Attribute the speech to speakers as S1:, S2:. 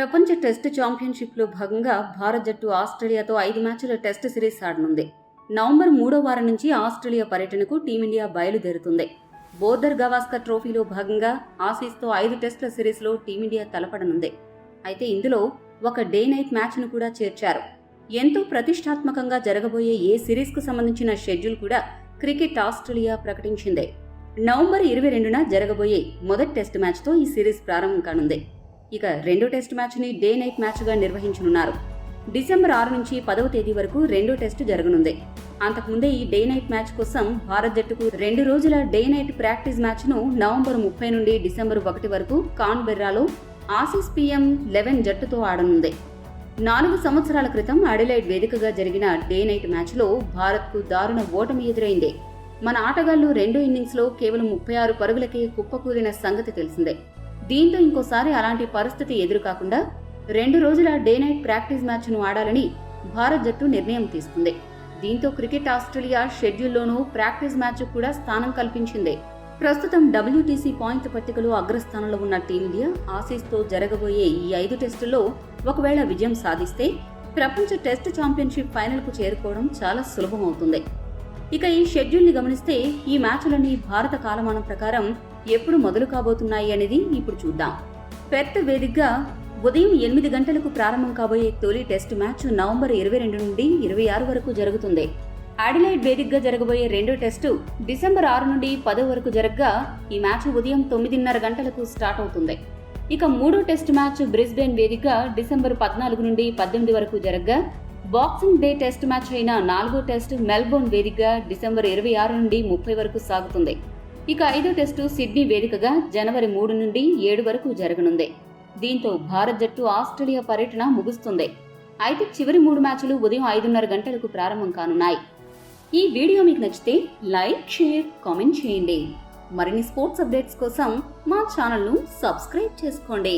S1: ప్రపంచ టెస్ట్ ఛాంపియన్షిప్లో భాగంగా భారత్ జట్టు ఆస్ట్రేలియాతో 5 మ్యాచ్ల టెస్ట్ సిరీస్ ఆడనుంది. నవంబర్ 3వ వారం నుంచి ఆస్ట్రేలియా పర్యటనకు టీమిండియా బయలుదేరుతుంది. బోర్డర్ గవాస్కర్ ట్రోఫీలో భాగంగా ఆసీస్తో 5 టెస్టుల సిరీస్లో టీమిండియా తలపడనుంది. అయితే ఇందులో ఒక డే నైట్ మ్యాచ్ను కూడా చేర్చారు. ఎంతో ప్రతిష్టాత్మకంగా జరగబోయే ఏ సిరీస్కు సంబంధించిన షెడ్యూల్ కూడా క్రికెట్ ఆస్ట్రేలియా ప్రకటించింది. నవంబర్ 22న జరగబోయే మొదటి టెస్ట్ మ్యాచ్తో ఈ సిరీస్ ప్రారంభం కానుంది. ఇక రెండో టెస్ట్ మ్యాచ్ని డే నైట్ మ్యాచ్గా నిర్వహించనున్నారు. డిసెంబర్ 6 నుంచి 10వ తేదీ వరకు రెండో టెస్ట్ జరగనుంది. అంతకుముందే ఈ డే నైట్ మ్యాచ్ కోసం భారత్ జట్టుకు 2 రోజుల డే నైట్ ప్రాక్టీస్ మ్యాచ్ను నవంబర్ 30 నుండి డిసెంబర్ 1 వరకు కాన్బెర్రాలో ఆసీస్ PM 11 జట్టుతో ఆడనుంది. 4 సంవత్సరాల క్రితం అడిలైడ్ వేదికగా జరిగిన డే నైట్ మ్యాచ్లో భారత్కు దారుణ ఓటమి ఎదురైంది. మన ఆటగాళ్లు రెండో ఇన్నింగ్స్లో కేవలం 36 పరుగులకే కుప్పకూలిన సంగతి తెలిసిందే. దీంతో ఇంకోసారి అలాంటి పరిస్థితి ఎదురుకాకుండా 2 రోజుల డే నైట్ ప్రాక్టీస్ మ్యాచ్ను ఆడాలని భారత్ జట్టు నిర్ణయం తీసుకుంది. దీంతో క్రికెట్ ఆస్ట్రేలియా షెడ్యూల్లోనూ ప్రాక్టీస్ మ్యాచ్ కూడా స్థానం కల్పించింది. ప్రస్తుతం WTC పాయింట్ పట్టికలో అగ్రస్థానంలో ఉన్న టీమిండియా ఆసీస్తో జరగబోయే ఈ 5 టెస్టుల్లో ఒకవేళ విజయం సాధిస్తే ప్రపంచ టెస్ట్ ఛాంపియన్షిప్ ఫైనల్కు చేరుకోవడం చాలా సులభమవుతుంది. ఇక ఈ షెడ్యూల్ని గమనిస్తే ఈ మ్యాచ్లన్నీ భారత కాలమానం ప్రకారం ఎప్పుడు మొదలు కాబోతున్నాయి అనేది ఇప్పుడు చూద్దాం. పెర్త్ వేదికగా ఉదయం 8 గంటలకు ప్రారంభం కాబోయే తొలి టెస్ట్ మ్యాచ్ నవంబర్ 22 నుండి 26 వరకు జరుగుతుంది. అడిలైడ్ వేదికగా జరగబోయే రెండో టెస్టు డిసెంబర్ 6 నుండి 10 వరకు జరగగా ఈ మ్యాచ్ ఉదయం 9:30 గంటలకు స్టార్ట్ అవుతుంది. ఇక మూడో టెస్ట్ మ్యాచ్ బ్రిస్బేన్ వేదికగా డిసెంబర్ 14 నుండి 18 వరకు జరగగా బాక్సింగ్ డే టెస్ట్ మ్యాచ్ అయిన 4వ టెస్ట్ మెల్బోర్న్ వేదికగా డిసెంబర్ 26 నుండి 30 వరకు సాగుతుంది. ఇక 5వ టెస్టు సిడ్నీ వేదికగా జనవరి 3 నుండి 7 వరకు జరగనుంది. దీంతో భారత్ జట్టు ఆస్ట్రేలియా పర్యటన ముగుస్తుంది. అయితే చివరి 3 మ్యాచ్లు ఉదయం 5:30 గంటలకు ప్రారంభం కానున్నాయి. ఈ వీడియో మీకు నచ్చితే లైక్, షేర్, కామెంట్ చేయండి. మరిన్ని స్పోర్ట్స్ అప్డేట్స్ కోసం మా ఛానల్ను సబ్స్క్రైబ్ చేసుకోండి.